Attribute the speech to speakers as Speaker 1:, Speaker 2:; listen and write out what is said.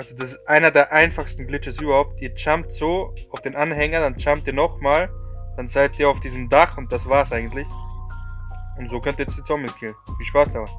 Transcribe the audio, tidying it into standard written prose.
Speaker 1: Also das ist einer der einfachsten Glitches überhaupt. Ihr jumpt so auf den Anhänger, dann jumpt ihr nochmal, dann seid ihr auf diesem Dach und das war's eigentlich. Und so könnt ihr jetzt die Zombies killen. Viel Spaß dabei.